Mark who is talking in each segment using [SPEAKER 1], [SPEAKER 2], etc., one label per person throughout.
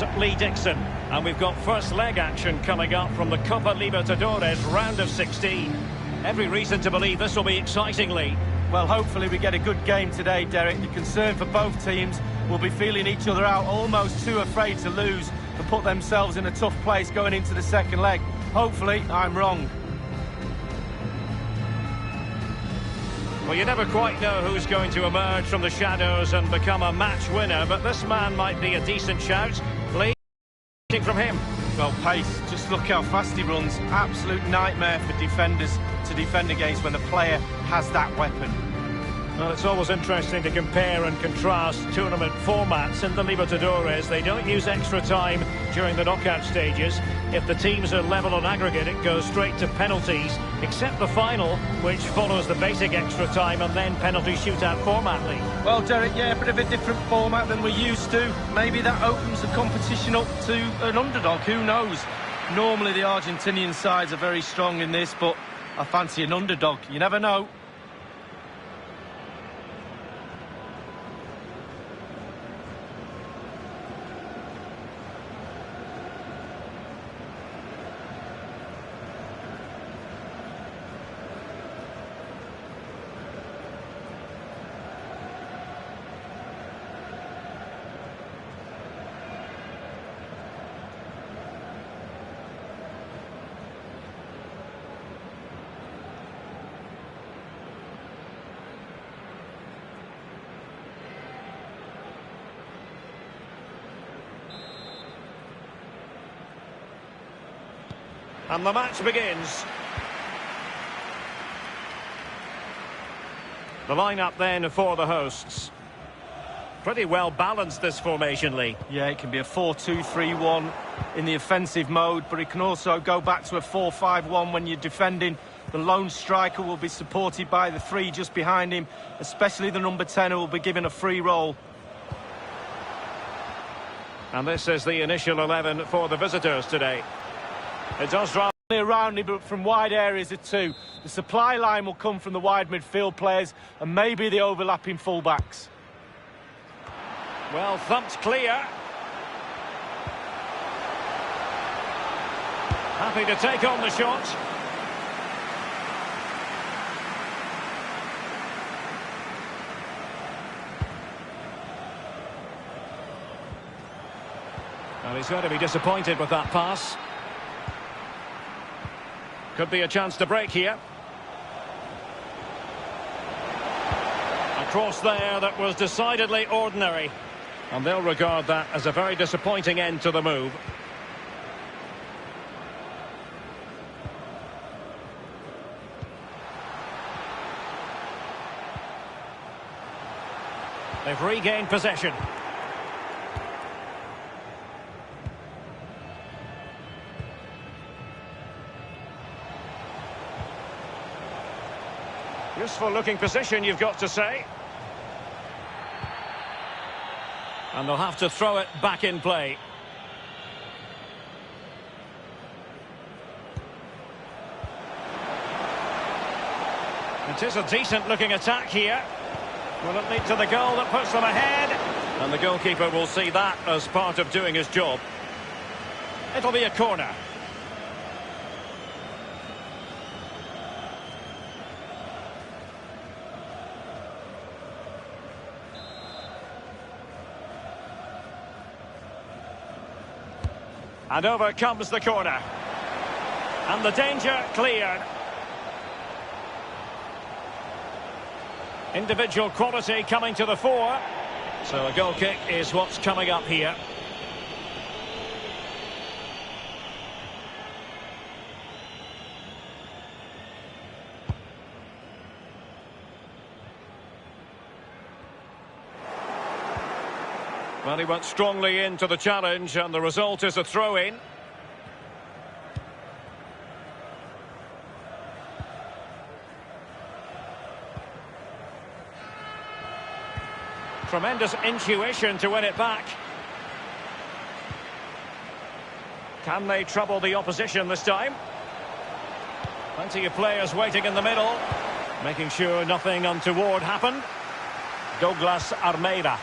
[SPEAKER 1] is Lee Dixon, and we've got first leg action coming up from the Copa Libertadores round of 16. Every reason to believe this will be exciting, Lee.
[SPEAKER 2] Well, hopefully we get a good game today, Derek. The concern for both teams will be feeling each other out, almost too afraid to lose and put themselves in a tough place going into the second leg. Hopefully, I'm wrong.
[SPEAKER 1] Well, you never quite know who's going to emerge from the shadows and become a match winner, but this man might be a decent shout. Lee, from him.
[SPEAKER 2] Well, pace, just look how fast he runs. Absolute nightmare for defenders to defend against when the player has that weapon.
[SPEAKER 1] Well, it's always interesting to compare and contrast tournament formats. In the Libertadores, they don't use extra time during the knockout stages. If the teams are level on aggregate, it goes straight to penalties, except the final, which follows the basic extra time and then penalty shootout format, Lee.
[SPEAKER 2] Well, Derek, yeah, a bit of a different format than we're used to. Maybe that opens the competition up to an underdog, who knows? Normally the Argentinian sides are very strong in this, but I fancy an underdog. You never know.
[SPEAKER 1] And the match begins. The lineup then for the hosts. Pretty well balanced, this formation, Lee.
[SPEAKER 2] Yeah, it can be a 4-2-3-1 in the offensive mode, but it can also go back to a 4-5-1 when you're defending. The lone striker will be supported by the three just behind him, especially the number 10 who will be given a free roll.
[SPEAKER 1] And this is the initial 11 for the visitors today. It does drive
[SPEAKER 2] around him, but from wide areas of two. The supply line will come from the wide midfield players and maybe the overlapping fullbacks.
[SPEAKER 1] Well thumped clear. Happy to take on the shot. Well, he's going to be disappointed with that pass. Could be a chance to break here. A cross there that was decidedly ordinary. And they'll regard that as a very disappointing end to the move. They've regained possession. Useful looking position, you've got to say. And they'll have to throw it back in play. It is a decent looking attack here. Will it lead to the goal that puts them ahead? And the goalkeeper will see that as part of doing his job. It'll be a corner. And over comes the corner. And the danger cleared. Individual quality coming to the fore. So a goal kick is what's coming up here. Well, he went strongly into the challenge, and the result is a throw-in. Tremendous intuition to win it back. Can they trouble the opposition this time? Plenty of players waiting in the middle, making sure nothing untoward happened. Douglas Armeida.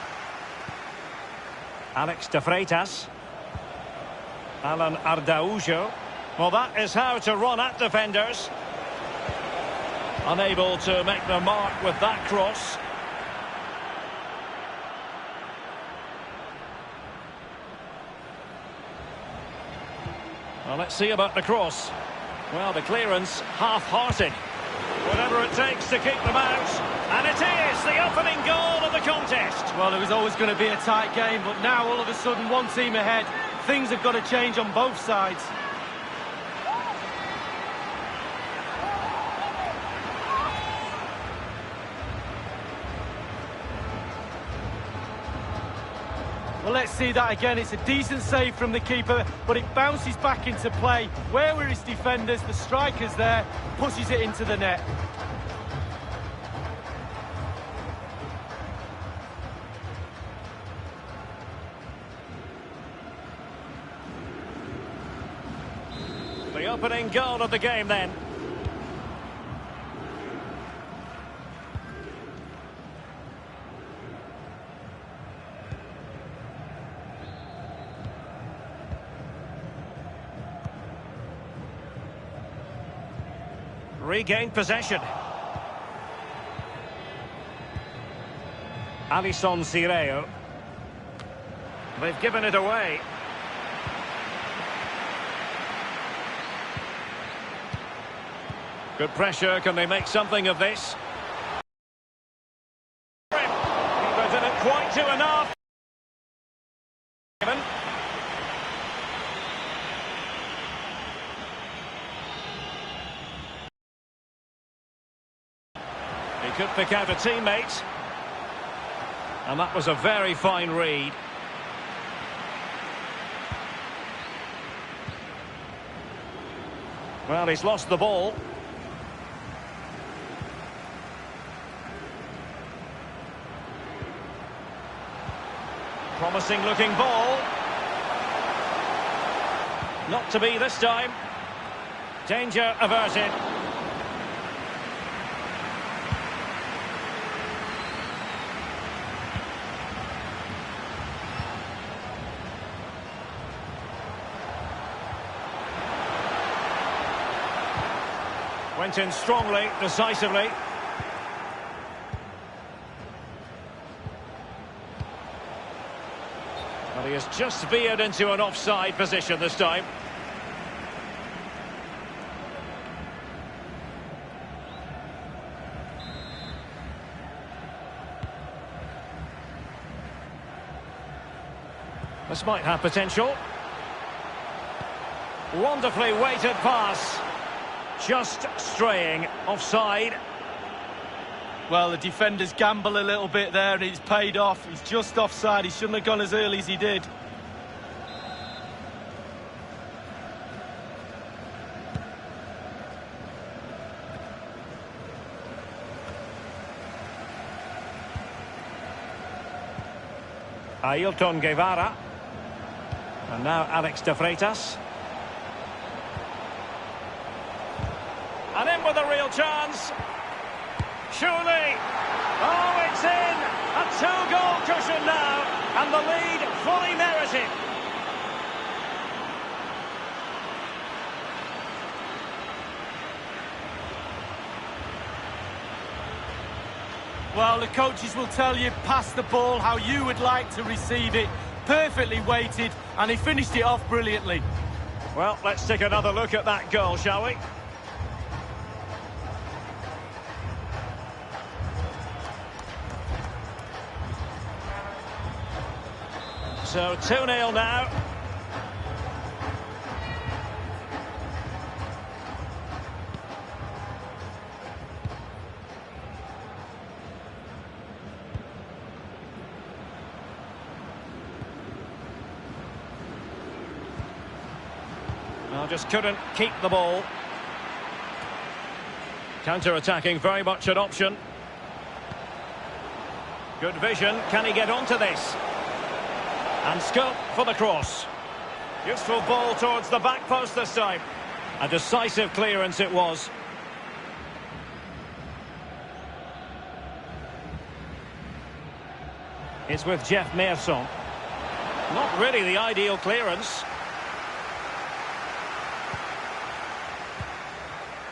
[SPEAKER 1] Alex de Freitas. Alan Ardaujo. Well, that is how to run at defenders. Unable to make the mark with that cross. Well, let's see about the cross. Well, the clearance half-hearted. Whatever it takes to keep them out. And it is the opening goal of the contest.
[SPEAKER 2] Well, it was always going to be a tight game, but now all of a sudden one team ahead. Things have got to change on both sides. Well, let's see that again. It's a decent save from the keeper, but it bounces back into play. Where were his defenders? The striker's there, pushes it into the net.
[SPEAKER 1] The opening goal of the game then. Regained possession. Alisson Sireo. They've given it away. Good pressure. Can they make something of this? Keeper didn't quite do enough. He could pick out a teammate. And that was a very fine read. Well, he's lost the ball. Promising looking ball. Not to be this time. Danger averted. Went in strongly, decisively. But he has just veered into an offside position this time. This might have potential. Wonderfully weighted pass. Just straying offside.
[SPEAKER 2] Well, the defenders gamble a little bit there and it's paid off. He's just offside. He shouldn't have gone as early as he did.
[SPEAKER 1] Ailton Guevara. And now Alex de Freitas. And in with a real chance. Surely. Oh, it's in. A two-goal cushion now. And the lead fully merited.
[SPEAKER 2] Well, the coaches will tell you, pass the ball how you would like to receive it. Perfectly weighted, and he finished it off brilliantly.
[SPEAKER 1] Well, let's take another look at that goal, shall we? So 2-0 now. Well, just couldn't keep the ball. Counter-attacking, very much an option. Good vision. Can he get onto this? And scope for the cross. Useful ball towards the back post this time. A decisive clearance it was. It's with Jeff Meerson. Not really the ideal clearance.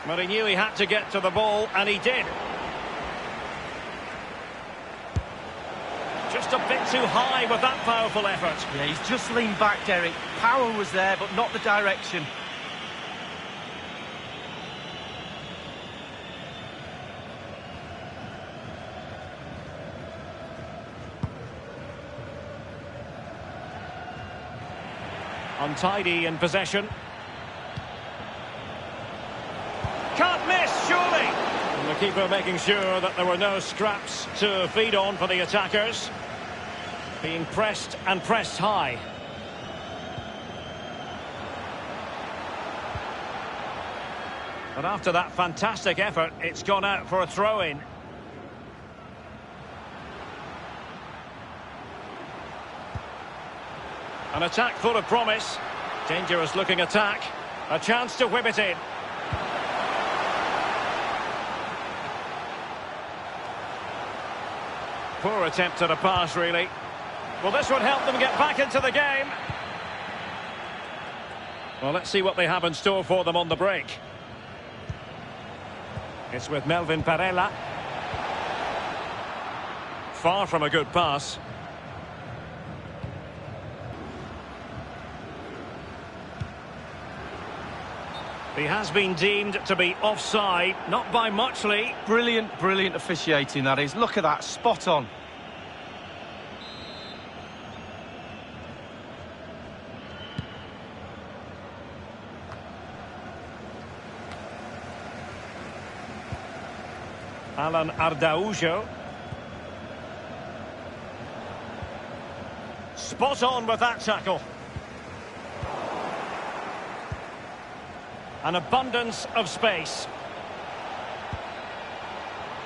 [SPEAKER 1] But he knew he had to get to the ball, and he did. Just a bit too high with that powerful effort.
[SPEAKER 2] Yeah, he's just leaned back, Derek. Power was there, but not the direction.
[SPEAKER 1] Untidy in possession. Can't miss, surely! And the keeper making sure that there were no scraps to feed on for the attackers. Being pressed and pressed high. But after that fantastic effort, it's gone out for a throw-in. An attack full of promise. Dangerous looking attack. A chance to whip it in. Poor attempt at a pass, really. Well, this would help them get back into the game. Well, let's see what they have in store for them on the break. It's with Melvin Perella. Far from a good pass. He has been deemed to be offside, not by much, Lee.
[SPEAKER 2] Brilliant, brilliant officiating, that is. Look at that, spot on.
[SPEAKER 1] Alan Araujo. Spot on with that tackle. An abundance of space.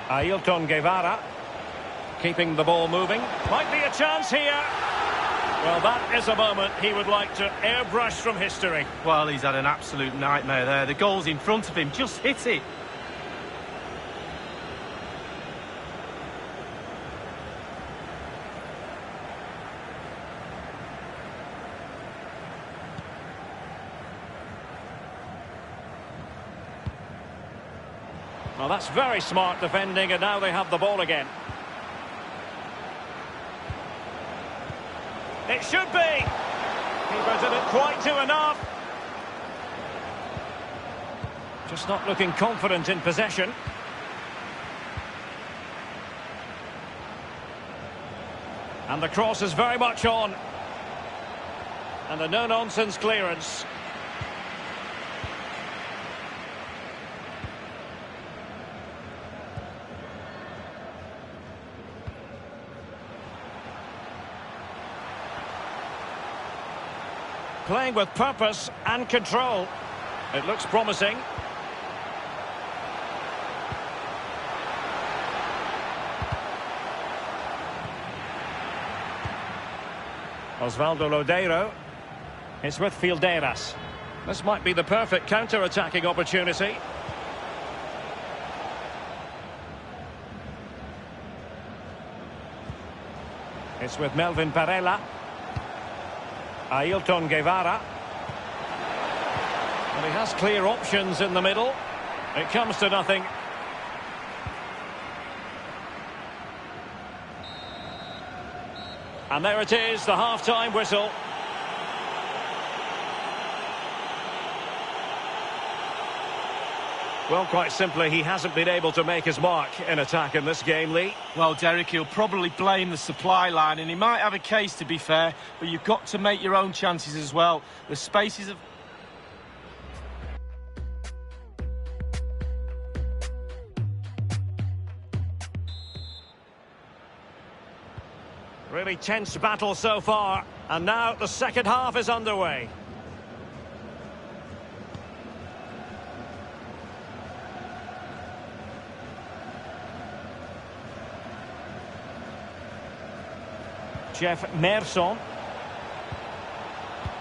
[SPEAKER 1] Ailton Guevara keeping the ball moving. Might be a chance here. Well, that is a moment he would like to airbrush from history.
[SPEAKER 2] Well, he's had an absolute nightmare there. The goal's in front of him, just hit it.
[SPEAKER 1] Well, that's very smart defending, and now they have the ball again. It should be. Keeper didn't quite do enough. Just not looking confident in possession. And the cross is very much on. And a no-nonsense clearance. Playing with purpose and control. It looks promising. Osvaldo Lodeiro. It's with Filderas. This might be the perfect counter-attacking opportunity. It's with Melvin Perella. Ailton Guevara. And he has clear options in the middle. It comes to nothing. And there it is, the half-time whistle. Well, quite simply, he hasn't been able to make his mark in attack in this game, Lee.
[SPEAKER 2] Well, Derek, he'll probably blame the supply line, and he might have a case, to be fair, but you've got to make your own chances as well. The spaces of...
[SPEAKER 1] Really tense battle so far, and now the second half is underway. Jeff Merson.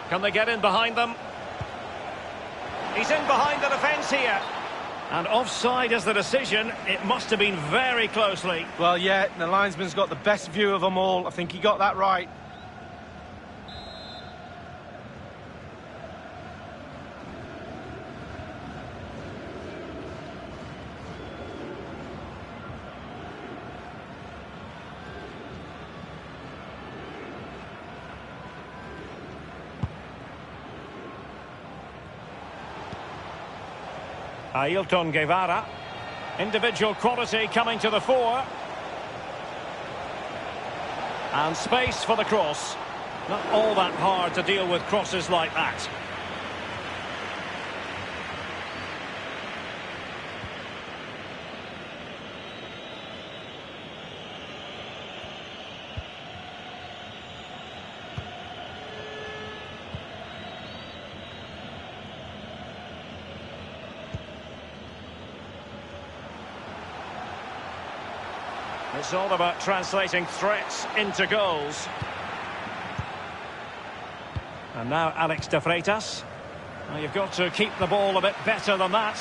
[SPEAKER 1] Can they get in behind them? He's in behind the defence here. And offside is the decision. It must have been very closely.
[SPEAKER 2] Well, yeah, the linesman's got the best view of them all. I think he got that right.
[SPEAKER 1] Ailton Guevara. Individual quality coming to the fore. And space for the cross. Not all that hard to deal with crosses like that. It's all about translating threats into goals. And now Alex de Freitas. Well, you've got to keep the ball a bit better than that.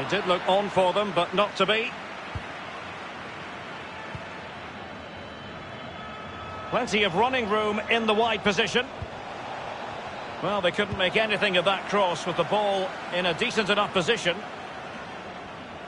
[SPEAKER 1] It did look on for them, but not to be. Plenty of running room in the wide position. Well, they couldn't make anything of that cross with the ball in a decent enough position.